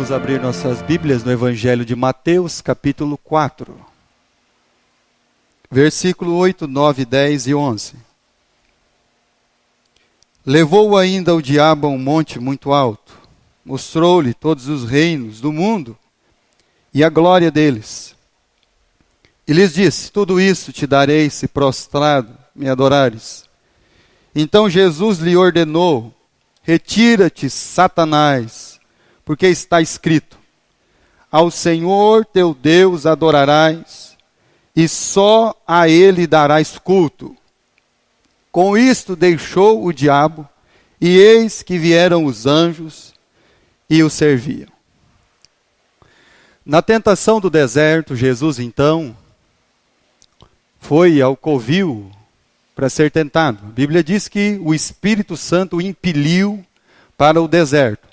Vamos abrir nossas Bíblias no Evangelho de Mateus, capítulo 4. Versículo 8, 9, 10 e 11. Levou ainda o diabo a um monte muito alto, mostrou-lhe todos os reinos do mundo e a glória deles. E lhes disse: tudo isso te darei se prostrado me adorares. Então Jesus lhe ordenou: retira-te, Satanás, porque está escrito: ao Senhor teu Deus adorarás, e só a Ele darás culto. Com isto deixou o diabo, e eis que vieram os anjos e o serviam. Na tentação do deserto, Jesus então foi ao covil para ser tentado. A Bíblia diz que o Espírito Santo o impeliu para o deserto.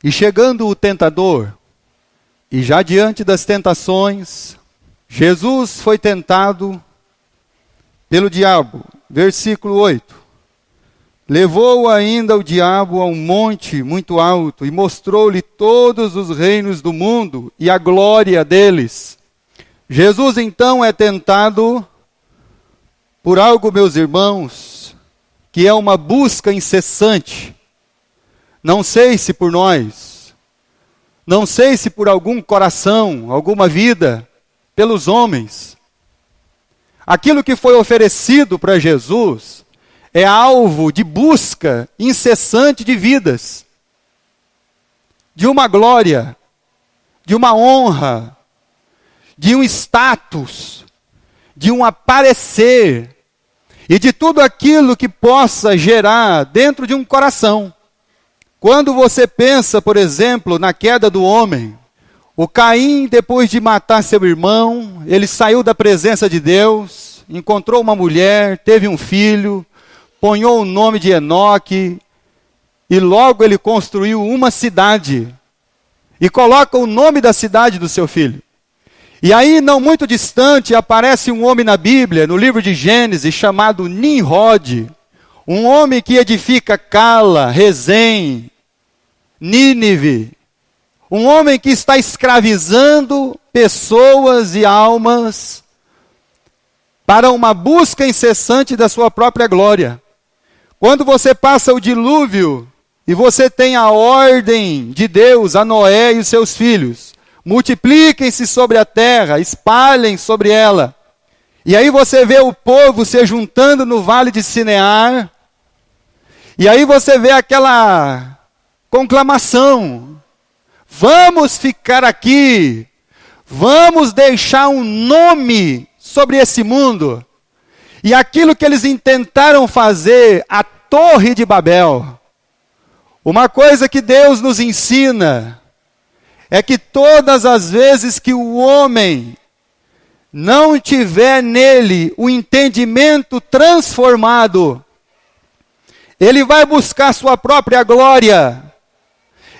E chegando o tentador, e já diante das tentações, Jesus foi tentado pelo diabo. Versículo 8. Levou ainda o diabo a um monte muito alto e mostrou-lhe todos os reinos do mundo e a glória deles. Jesus então é tentado por algo, meus irmãos, que é uma busca incessante. Não sei se por nós, não sei se por algum coração, alguma vida, pelos homens. Aquilo que foi oferecido para Jesus é alvo de busca incessante de vidas, de uma glória, de uma honra, de um status, de um aparecer e de tudo aquilo que possa gerar dentro de um coração. Quando você pensa, por exemplo, na queda do homem, o Caim, depois de matar seu irmão, ele saiu da presença de Deus, encontrou uma mulher, teve um filho, ponhou o nome de Enoque, e logo ele construiu uma cidade, e coloca o nome da cidade do seu filho. E aí, não muito distante, aparece um homem na Bíblia, no livro de Gênesis, chamado Nimrod, um homem que edifica Cala, Rezém, Nínive, um homem que está escravizando pessoas e almas para uma busca incessante da sua própria glória. Quando você passa o dilúvio e você tem a ordem de Deus a Noé e os seus filhos: multipliquem-se sobre a terra, espalhem sobre ela. E aí você vê o povo se juntando no vale de Sinear, e aí você vê aquela conclamação: vamos ficar aqui, vamos deixar um nome sobre esse mundo. E aquilo que eles intentaram fazer, a Torre de Babel, uma coisa que Deus nos ensina, é que todas as vezes que o homem não tiver nele o entendimento transformado, ele vai buscar sua própria glória,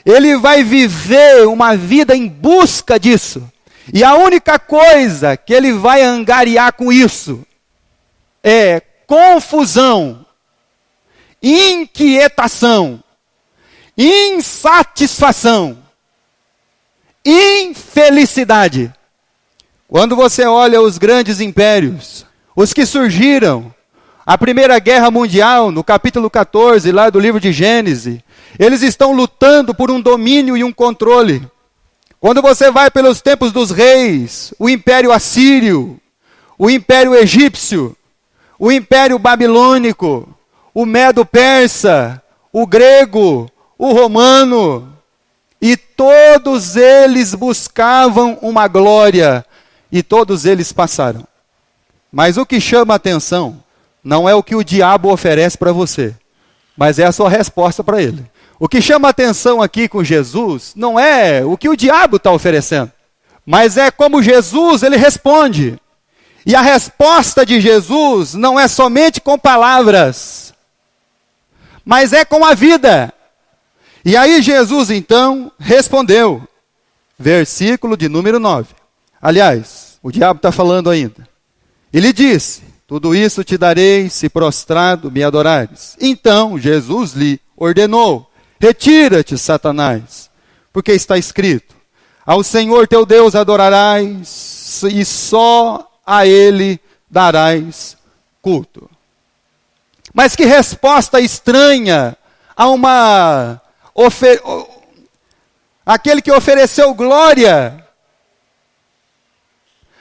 ele vai viver uma vida em busca disso, e a única coisa que ele vai angariar com isso é confusão, inquietação, insatisfação, infelicidade. Quando você olha os grandes impérios, os que surgiram, a Primeira Guerra Mundial, no capítulo 14, lá do livro de Gênesis, eles estão lutando por um domínio e um controle. Quando você vai pelos tempos dos reis, o Império Assírio, o Império Egípcio, o Império Babilônico, o Medo-Persa, o grego, o romano, e todos eles buscavam uma glória, e todos eles passaram. Mas o que chama a atenção não é o que o diabo oferece para você, mas é a sua resposta para ele. O que chama a atenção aqui com Jesus não é o que o diabo está oferecendo, mas é como Jesus ele responde. E a resposta de Jesus não é somente com palavras, mas é com a vida. E aí Jesus então respondeu, versículo de número 9. Aliás, o diabo está falando ainda. Ele disse: tudo isso te darei se prostrado me adorares. Então Jesus lhe ordenou: retira-te, Satanás, Porque está escrito: ao Senhor teu Deus adorarás, e só a Ele darás culto. Mas que resposta estranha a aquele que ofereceu glória.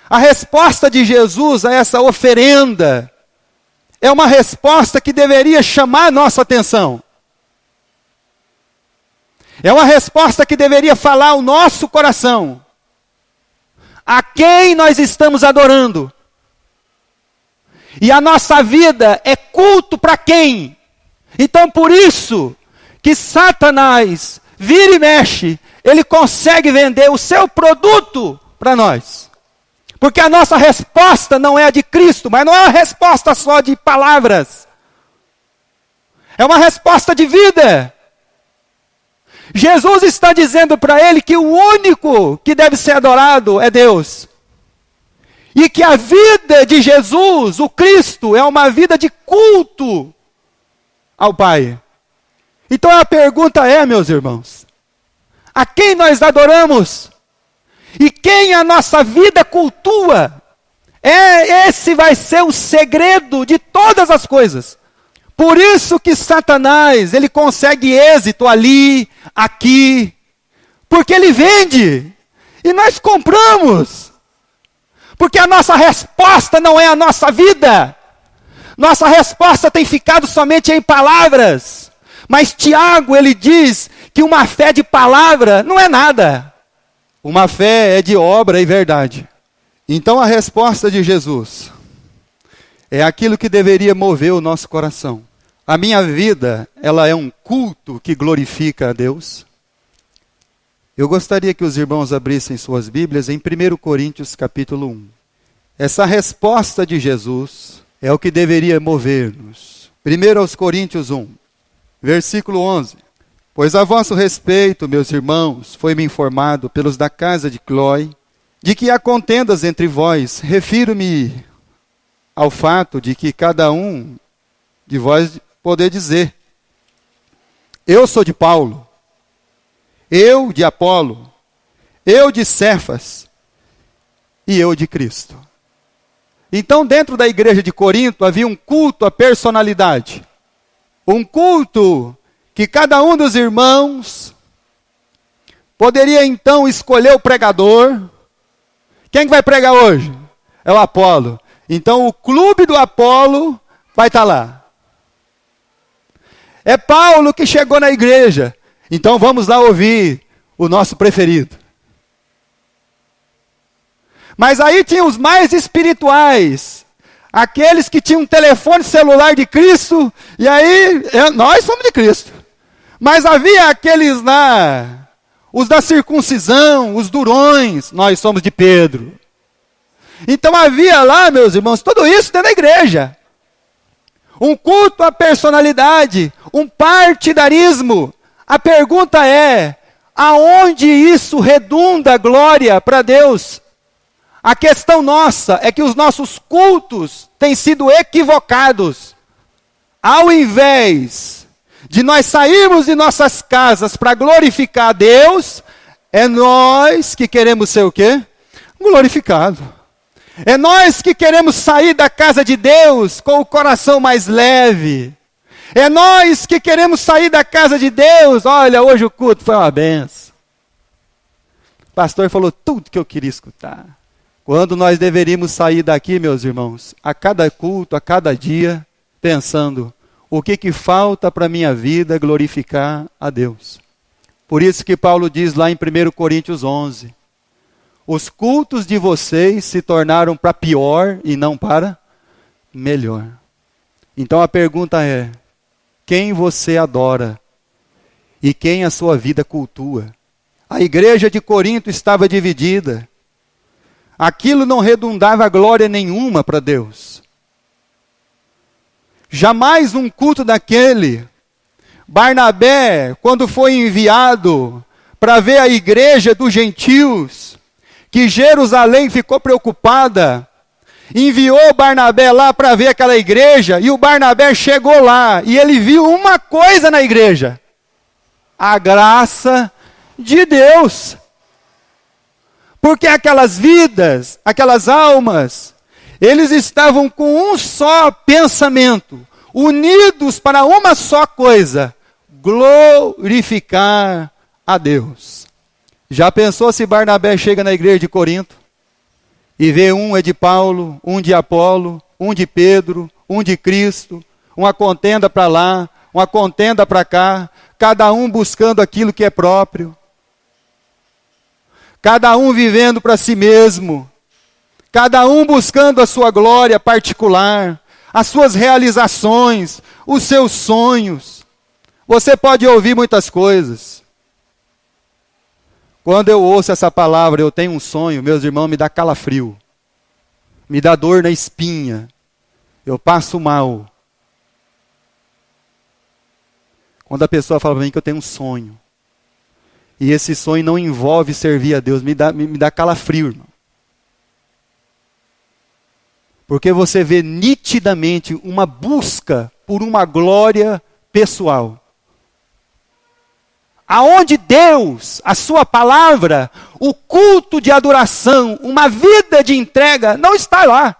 A resposta de Jesus a essa oferenda é uma resposta que deveria chamar a nossa atenção. É uma resposta que deveria falar ao nosso coração. A quem nós estamos adorando? E a nossa vida é culto para quem? Então por isso que Satanás vira e mexe, ele consegue vender o seu produto para nós. Porque a nossa resposta não é a de Cristo, mas não é uma resposta só de palavras. É uma resposta de vida. Jesus está dizendo para ele que o único que deve ser adorado é Deus. E que a vida de Jesus, o Cristo, é uma vida de culto ao Pai. Então a pergunta é, meus irmãos, a quem nós adoramos? E quem a nossa vida cultua? Esse vai ser o segredo de todas as coisas. Por isso que Satanás, ele consegue êxito ali, aqui, porque ele vende, e nós compramos. Porque a nossa resposta não é a nossa vida. Nossa resposta tem ficado somente em palavras. Mas Tiago, ele diz que uma fé de palavra não é nada. Uma fé é de obra e verdade. Então a resposta de Jesus é aquilo que deveria mover o nosso coração. A minha vida, ela é um culto que glorifica a Deus. Eu gostaria que os irmãos abrissem suas Bíblias em 1 Coríntios capítulo 1. Essa resposta de Jesus é o que deveria mover-nos. 1 Coríntios 1, versículo 11. Pois a vosso respeito, meus irmãos, foi-me informado pelos da casa de Cloé, de que há contendas entre vós. Refiro-me ao fato de que cada um de vós poder dizer: eu sou de Paulo, eu de Apolo, eu de Cefas, e eu de Cristo. Então, dentro da igreja de Corinto, havia um culto à personalidade. Um culto que cada um dos irmãos poderia então escolher o pregador. Quem que vai pregar hoje? É o Apolo. Então o clube do Apolo vai estar lá. É Paulo que chegou na igreja. Então vamos lá ouvir o nosso preferido. Mas aí tinha os mais espirituais. Aqueles que tinham um telefone celular de Cristo. E aí, nós somos de Cristo. Mas havia aqueles lá, os da circuncisão, os durões, nós somos de Pedro. Então havia lá, meus irmãos, tudo isso dentro da igreja. Um culto à personalidade, um partidarismo. A pergunta é, aonde isso redunda glória para Deus? A questão nossa é que os nossos cultos têm sido equivocados. Ao invés de nós sairmos de nossas casas para glorificar a Deus, é nós que queremos ser o quê? Glorificado. É nós que queremos sair da casa de Deus com o coração mais leve. É nós que queremos sair da casa de Deus. Olha, hoje o culto foi uma benção. O pastor falou tudo que eu queria escutar. Quando nós deveríamos sair daqui, meus irmãos, a cada culto, a cada dia, pensando: o que falta para a minha vida glorificar a Deus? Por isso que Paulo diz lá em 1 Coríntios 11, os cultos de vocês se tornaram para pior e não para melhor. Então a pergunta é, quem você adora? E quem a sua vida cultua? A igreja de Corinto estava dividida. Aquilo não redundava glória nenhuma para Deus. Jamais um culto daquele. Barnabé, quando foi enviado para ver a igreja dos gentios, que Jerusalém ficou preocupada, enviou Barnabé lá para ver aquela igreja, e o Barnabé chegou lá, e ele viu uma coisa na igreja: a graça de Deus. Porque aquelas vidas, aquelas almas, eles estavam com um só pensamento, unidos para uma só coisa: glorificar a Deus. Já pensou se Barnabé chega na igreja de Corinto e vê um é de Paulo, um de Apolo, um de Pedro, um de Cristo, uma contenda para lá, uma contenda para cá, cada um buscando aquilo que é próprio, cada um vivendo para si mesmo, cada um buscando a sua glória particular, as suas realizações, os seus sonhos. Você pode ouvir muitas coisas. Quando eu ouço essa palavra, eu tenho um sonho, meus irmãos, me dá calafrio, me dá dor na espinha, eu passo mal. Quando a pessoa fala para mim que eu tenho um sonho, e esse sonho não envolve servir a Deus, me dá calafrio, irmão. Porque você vê nitidamente uma busca por uma glória pessoal. Aonde Deus, a sua palavra, o culto de adoração, uma vida de entrega, não está lá.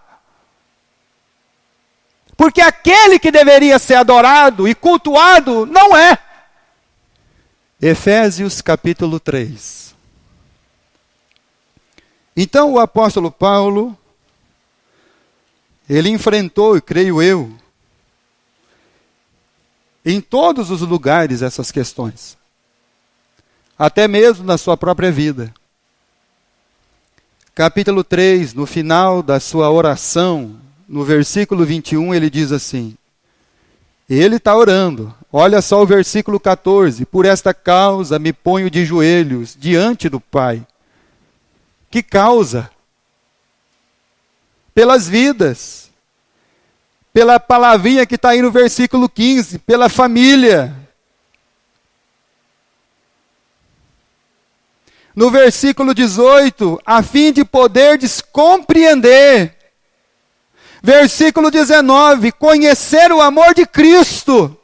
Porque aquele que deveria ser adorado e cultuado, não é. Efésios capítulo 3. Então o apóstolo Paulo, ele enfrentou, e creio eu, em todos os lugares essas questões. Até mesmo na sua própria vida. Capítulo 3, no final da sua oração, no versículo 21, ele diz assim, ele está orando, olha só o versículo 14, por esta causa me ponho de joelhos diante do Pai. Que causa? Pelas vidas, pela palavrinha que está aí no versículo 15, pela família. No versículo 18, a fim de poderdes compreender. Versículo 19, conhecer o amor de Cristo.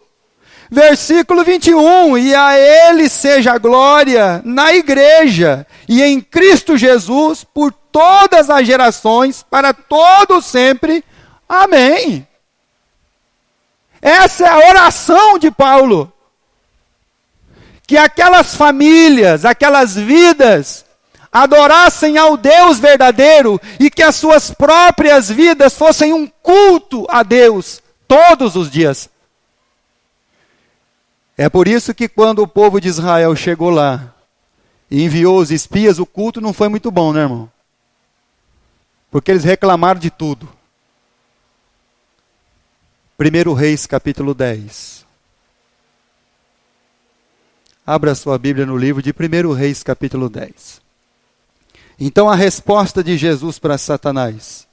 Versículo 21, e a Ele seja a glória na igreja e em Cristo Jesus por todas as gerações, para todos sempre. Amém. Essa é a oração de Paulo. Que aquelas famílias, aquelas vidas, adorassem ao Deus verdadeiro e que as suas próprias vidas fossem um culto a Deus todos os dias. É por isso que quando o povo de Israel chegou lá e enviou os espias, o culto não foi muito bom, né, irmão? Porque eles reclamaram de tudo. 1 Reis capítulo 10. Abra sua Bíblia no livro de 1 Reis, capítulo 10. Então a resposta de Jesus para Satanás: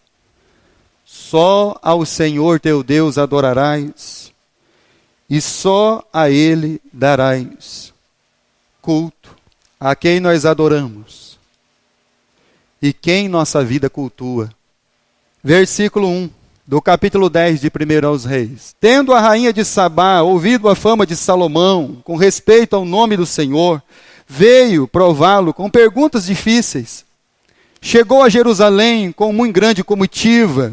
só ao Senhor teu Deus adorarás, e só a Ele darás culto. A quem nós adoramos, e quem nossa vida cultua. Versículo 1. Do capítulo 10 de 1 aos Reis. Tendo a rainha de Sabá ouvido a fama de Salomão, com respeito ao nome do Senhor, veio prová-lo com perguntas difíceis. Chegou a Jerusalém com muito grande comitiva,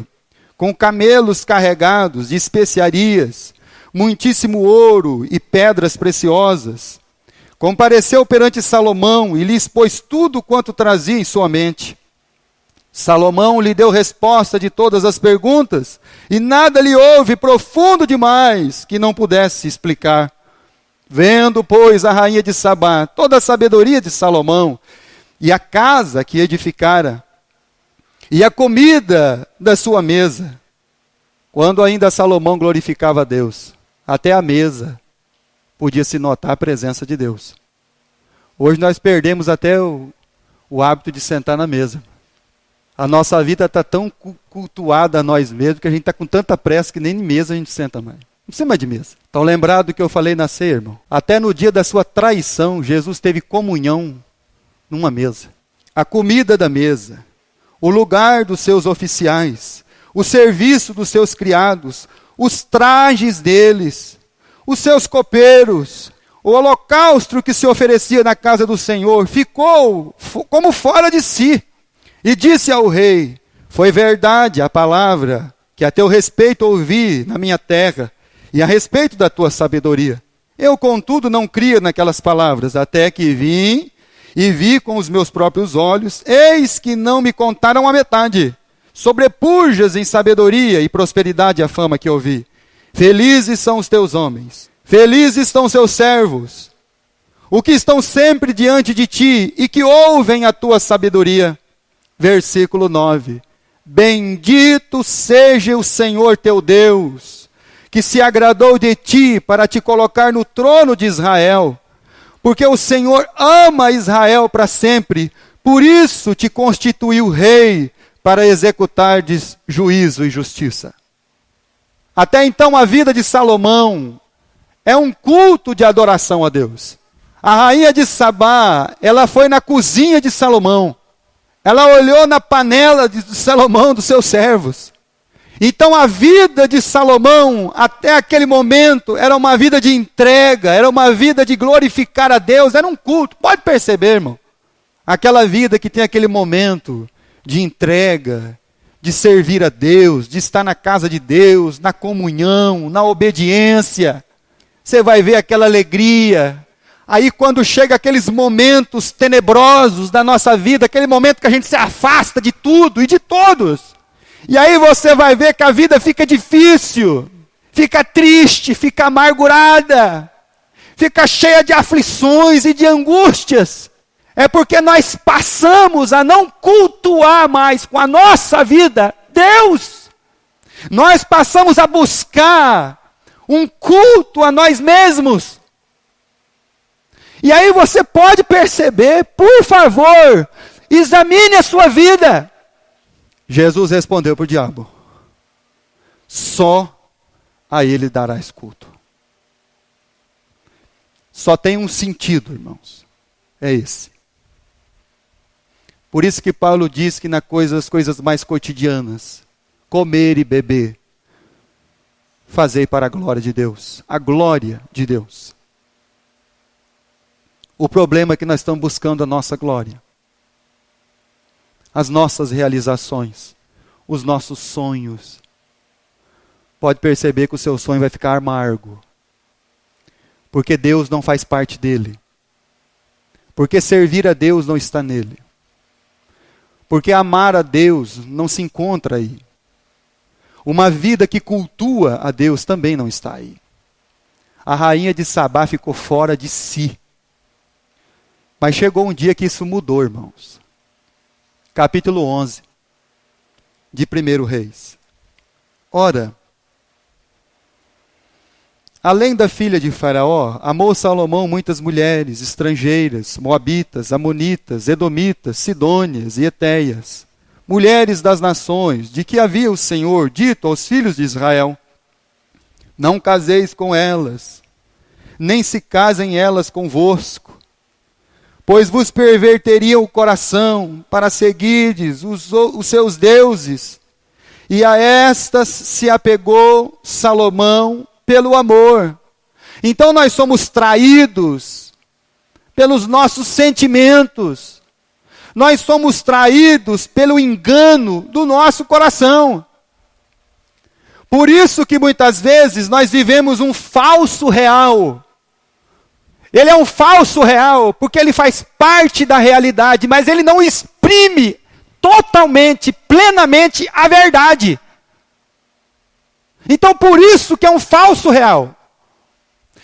com camelos carregados de especiarias, muitíssimo ouro e pedras preciosas. Compareceu perante Salomão e lhe expôs tudo quanto trazia em sua mente. Salomão lhe deu resposta de todas as perguntas, e nada lhe houve profundo demais que não pudesse explicar. Vendo, pois, a rainha de Sabá toda a sabedoria de Salomão, e a casa que edificara, e a comida da sua mesa, quando ainda Salomão glorificava a Deus, até a mesa podia-se notar a presença de Deus. Hoje nós perdemos até o hábito de sentar na mesa. A nossa vida está tão cultuada a nós mesmos que a gente está com tanta pressa que nem em mesa a gente senta mais. Não precisa mais de mesa. Então lembrado do que eu falei na ceia, irmão? Até no dia da sua traição, Jesus teve comunhão numa mesa. A comida da mesa, o lugar dos seus oficiais, o serviço dos seus criados, os trajes deles, os seus copeiros, O holocausto que se oferecia na casa do Senhor ficou como fora de si. E disse ao rei: foi verdade a palavra que a teu respeito ouvi na minha terra, e a respeito da tua sabedoria. Eu, contudo, não cria naquelas palavras, até que vim e vi com os meus próprios olhos, eis que não me contaram a metade. Sobrepujas em sabedoria e prosperidade a fama que ouvi. Felizes são os teus homens, felizes estão os seus servos, o que estão sempre diante de ti e que ouvem a tua sabedoria. Versículo 9. Bendito seja o Senhor teu Deus, que se agradou de ti para te colocar no trono de Israel, porque o Senhor ama Israel para sempre, por isso te constituiu rei para executardes juízo e justiça. Até então a vida de Salomão é um culto de adoração a Deus. A rainha de Sabá, ela foi na cozinha de Salomão. Ela olhou na panela de Salomão, dos seus servos. Então a vida de Salomão, até aquele momento, era uma vida de entrega, era uma vida de glorificar a Deus, era um culto. Pode perceber, irmão? Aquela vida que tem aquele momento de entrega, de servir a Deus, de estar na casa de Deus, na comunhão, na obediência. Você vai ver aquela alegria. Aí quando chega aqueles momentos tenebrosos da nossa vida, aquele momento que a gente se afasta de tudo e de todos. E aí você vai ver que a vida fica difícil, fica triste, fica amargurada, fica cheia de aflições e de angústias. É porque nós passamos a não cultuar mais com a nossa vida Deus. Nós passamos a buscar um culto a nós mesmos. E aí você pode perceber, por favor, examine a sua vida. Jesus respondeu para o diabo: só a ele darás culto. Só tem um sentido, irmãos, é esse. Por isso que Paulo diz que nas coisas mais cotidianas, comer e beber, fazei para a glória de Deus, a glória de Deus. O problema é que nós estamos buscando a nossa glória, as nossas realizações, os nossos sonhos. Pode perceber que o seu sonho vai ficar amargo, porque Deus não faz parte dele, porque servir a Deus não está nele, porque amar a Deus não se encontra aí. Uma vida que cultua a Deus também não está aí. A rainha de Sabá ficou fora de si. Mas chegou um dia que isso mudou, irmãos. Capítulo 11 de 1 Reis. Ora, além da filha de Faraó, amou Salomão muitas mulheres estrangeiras, moabitas, amonitas, edomitas, sidônias e etéias, mulheres das nações, de que havia o Senhor dito aos filhos de Israel: não caseis com elas, nem se casem elas convosco, pois vos perverteriam o coração para seguirdes os seus deuses. E a estas se apegou Salomão pelo amor. Então nós somos traídos pelos nossos sentimentos. Nós somos traídos pelo engano do nosso coração. Por isso que muitas vezes nós vivemos um falso real. Ele é um falso real, porque ele faz parte da realidade, mas ele não exprime totalmente, plenamente a verdade. Então por isso que é um falso real.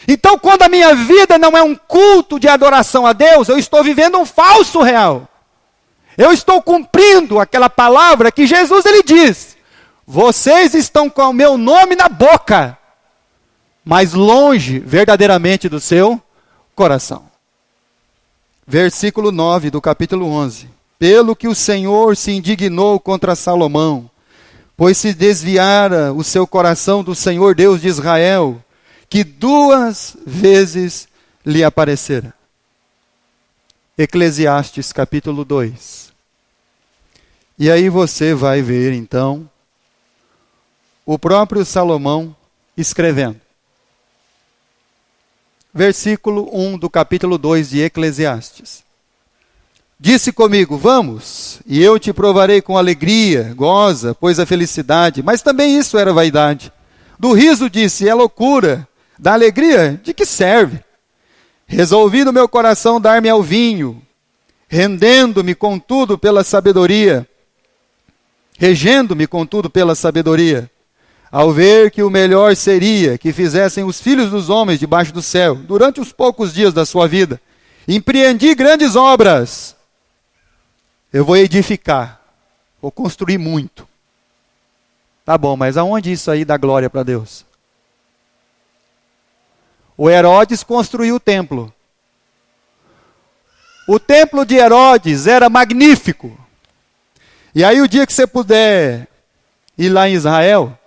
Então quando a minha vida não é um culto de adoração a Deus, eu estou vivendo um falso real. Eu estou cumprindo aquela palavra que Jesus ele diz: vocês estão com o meu nome na boca, mas longe verdadeiramente do seu coração. Versículo 9 do capítulo 11. Pelo que o Senhor se indignou contra Salomão, pois se desviara o seu coração do Senhor Deus de Israel, que 2 vezes lhe aparecera. Eclesiastes capítulo 2. E aí você vai ver então o próprio Salomão escrevendo. versículo 1 do capítulo 2 de Eclesiastes. Disse comigo, vamos, e eu te provarei com alegria, goza, pois a felicidade, mas também isso era vaidade. Do riso disse, é loucura, da alegria, de que serve? Resolvi no meu coração dar-me ao vinho, rendendo-me contudo pela sabedoria, regendo-me contudo pela sabedoria, ao ver que o melhor seria que fizessem os filhos dos homens debaixo do céu, durante os poucos dias da sua vida. Empreendi grandes obras. Eu vou edificar, vou construir muito. Tá bom, mas aonde isso aí dá glória para Deus? O Herodes construiu o templo. O templo de Herodes era magnífico. E aí o dia que você puder ir lá em Israel,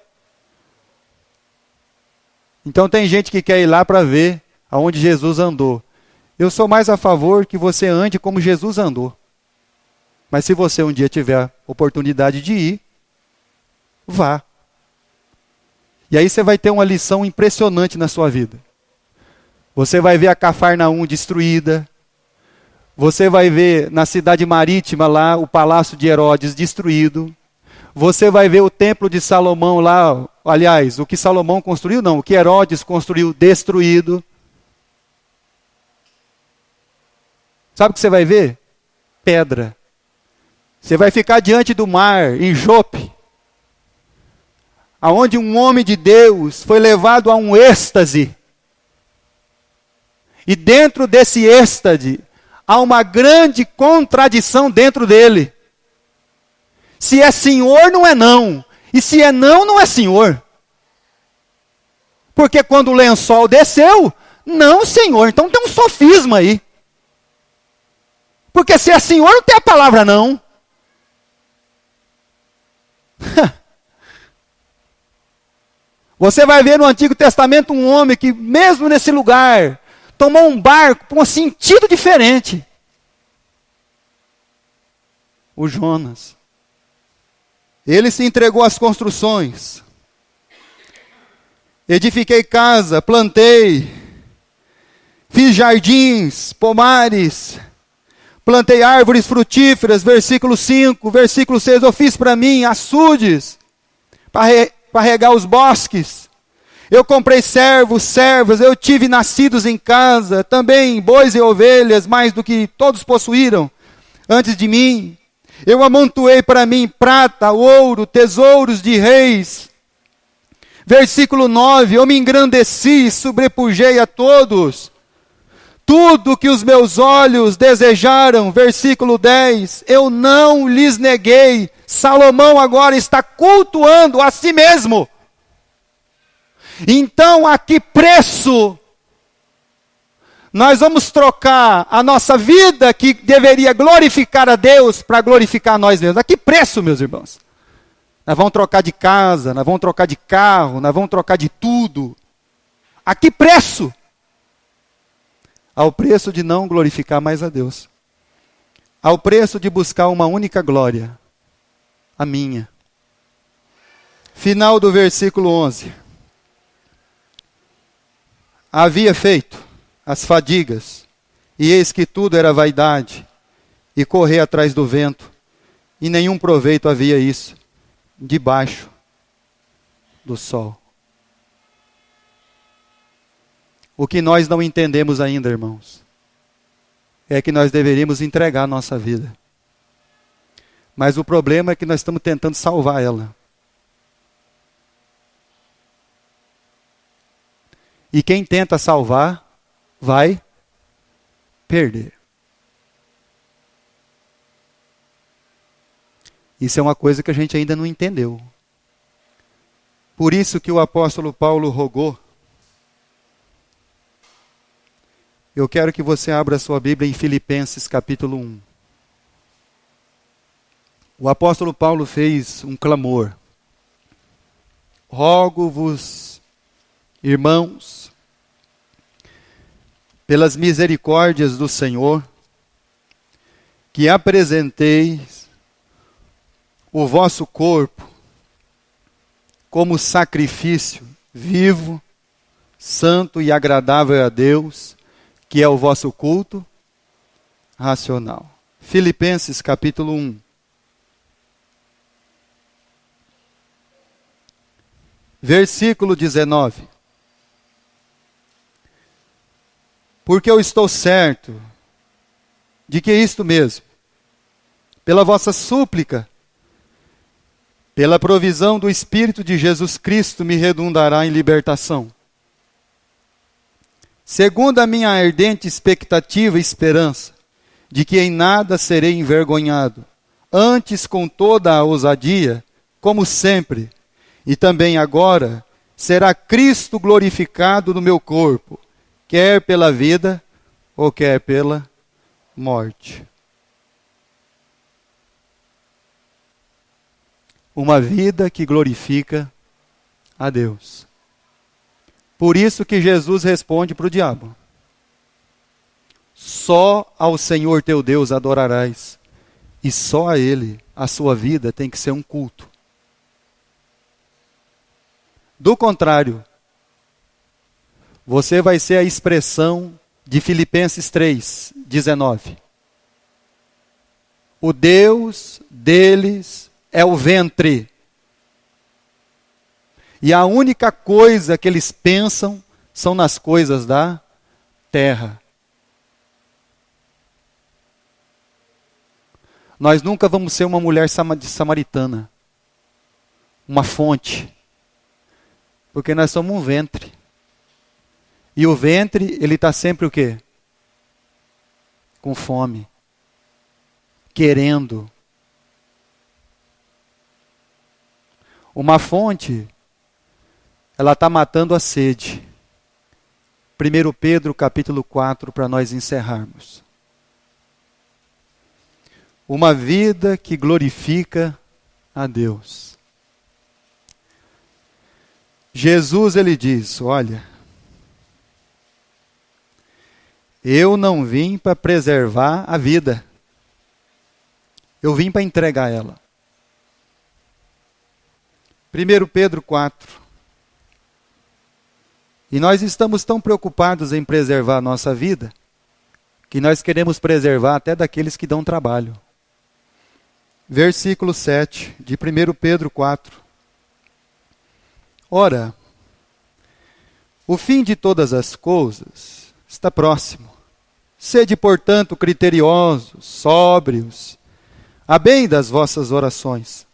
então tem gente que quer ir lá para ver aonde Jesus andou. Eu sou mais a favor que você ande como Jesus andou. Mas se você um dia tiver oportunidade de ir, vá. E aí você vai ter uma lição impressionante na sua vida. Você vai ver a Cafarnaum destruída. Você vai ver na cidade marítima lá o palácio de Herodes destruído. Você vai ver o templo de Salomão lá, aliás, o que Salomão construiu não, o que Herodes construiu destruído. Sabe o que você vai ver? Pedra. Você vai ficar diante do mar, em Jope, aonde um homem de Deus foi levado a um êxtase. E dentro desse êxtase, há uma grande contradição dentro dele. Se é senhor, não é não. E se é não, não é senhor. Porque quando o lençol desceu, não, senhor. Então tem um sofisma aí. Porque se é senhor, não tem a palavra não. Você vai ver no Antigo Testamento um homem que, mesmo nesse lugar, tomou um barco com um sentido diferente. O Jonas. Ele se entregou às construções. Edifiquei casa, plantei, fiz jardins, pomares, plantei árvores frutíferas, versículo 5, versículo 6, eu fiz para mim açudes, para regar os bosques. Eu comprei servos, servas, eu tive nascidos em casa, também bois e ovelhas, mais do que todos possuíram antes de mim. Eu amontoei para mim prata, ouro, tesouros de reis. Versículo 9, eu me engrandeci e sobrepujei a todos. Tudo que os meus olhos desejaram, versículo 10, eu não lhes neguei. Salomão agora está cultuando a si mesmo. Então, a que preço nós vamos trocar a nossa vida, que deveria glorificar a Deus, para glorificar nós mesmos? A que preço, meus irmãos? Nós vamos trocar de casa, nós vamos trocar de carro, nós vamos trocar de tudo. A que preço? Ao preço de não glorificar mais a Deus. Ao preço de buscar uma única glória, a minha. Final do versículo 11. Havia feito as fadigas, e eis que tudo era vaidade, e correr atrás do vento, e nenhum proveito havia isso, debaixo do sol. O que nós não entendemos ainda, irmãos, é que nós deveríamos entregar a nossa vida. Mas o problema é que nós estamos tentando salvar ela. E quem tenta salvar, vai perder. Isso é uma coisa que a gente ainda não entendeu. Por isso que o apóstolo Paulo rogou. Eu quero que você abra a sua Bíblia em Filipenses capítulo 1. O apóstolo Paulo fez um clamor. Rogo-vos, irmãos, pelas misericórdias do Senhor, que apresenteis o vosso corpo como sacrifício vivo, santo e agradável a Deus, que é o vosso culto racional. Filipenses capítulo 1. Versículo 19. Porque eu estou certo de que isto mesmo, pela vossa súplica, pela provisão do Espírito de Jesus Cristo, me redundará em libertação. Segundo a minha ardente expectativa e esperança, de que em nada serei envergonhado, antes com toda a ousadia, como sempre, e também agora, será Cristo glorificado no meu corpo, quer pela vida ou quer pela morte. Uma vida que glorifica a Deus. Por isso que Jesus responde para o diabo: só ao Senhor teu Deus adorarás, e só a Ele a sua vida tem que ser um culto. Do contrário, você vai ser a expressão de Filipenses 3, 19. O Deus deles é o ventre. E a única coisa que eles pensam são nas coisas da terra. Nós nunca vamos ser uma mulher samaritana, uma fonte, porque nós somos um ventre. E o ventre, ele está sempre o quê? Com fome, querendo. Uma fonte, ela está matando a sede. 1 Pedro capítulo 4, para nós encerrarmos. Uma vida que glorifica a Deus. Jesus, ele diz, olha, eu não vim para preservar a vida. Eu vim para entregar ela. 1 Pedro 4. E nós estamos tão preocupados em preservar a nossa vida, que nós queremos preservar até daqueles que dão trabalho. Versículo 7 de 1 Pedro 4. Ora, o fim de todas as coisas está próximo. Sede, portanto, criteriosos, sóbrios, a bem das vossas orações.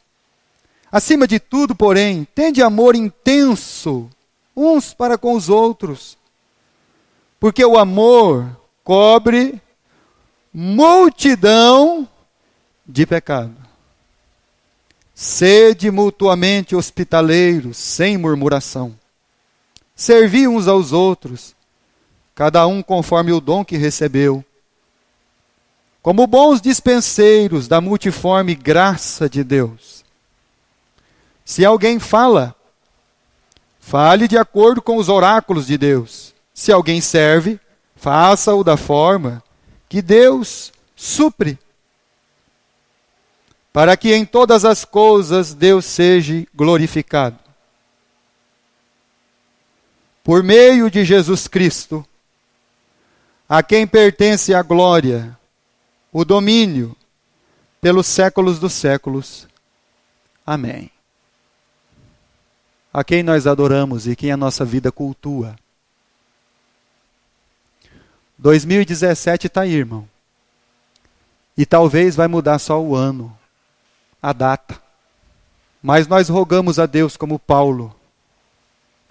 Acima de tudo, porém, tende amor intenso uns para com os outros, porque o amor cobre multidão de pecado. Sede mutuamente hospitaleiros, sem murmuração. Servi uns aos outros, cada um conforme o dom que recebeu, como bons dispenseiros da multiforme graça de Deus. Se alguém fala, fale de acordo com os oráculos de Deus. Se alguém serve, faça-o da forma que Deus supre, para que em todas as coisas Deus seja glorificado. Por meio de Jesus Cristo, a quem pertence a glória, o domínio, pelos séculos dos séculos. Amém. A quem nós adoramos e quem a nossa vida cultua. 2017 está aí, irmão. E talvez vai mudar só o ano, a data. Mas nós rogamos a Deus, como Paulo,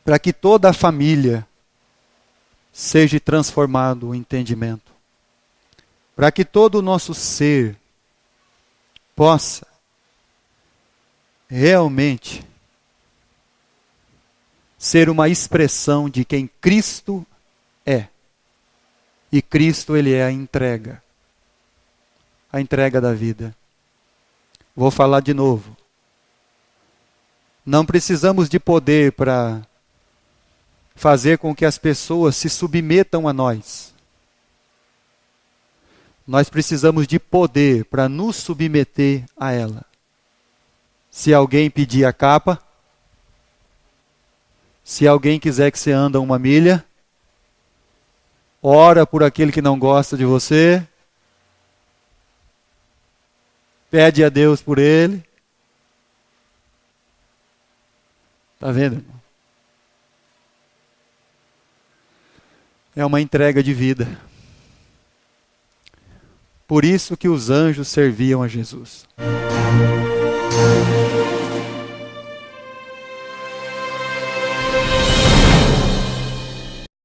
para que toda a família seja transformado o entendimento. Para que todo o nosso ser possa realmente ser uma expressão de quem Cristo é. E Cristo, ele é a entrega da vida. Vou falar de novo. Não precisamos de poder para fazer com que as pessoas se submetam a nós. Nós precisamos de poder para nos submeter a ela. Se alguém pedir a capa, Se alguém quiser que você anda 1 milha, ora por aquele que não gosta de você, pede a Deus por ele. Está vendo, irmão? É uma entrega de vida. Por isso que os anjos serviam a Jesus.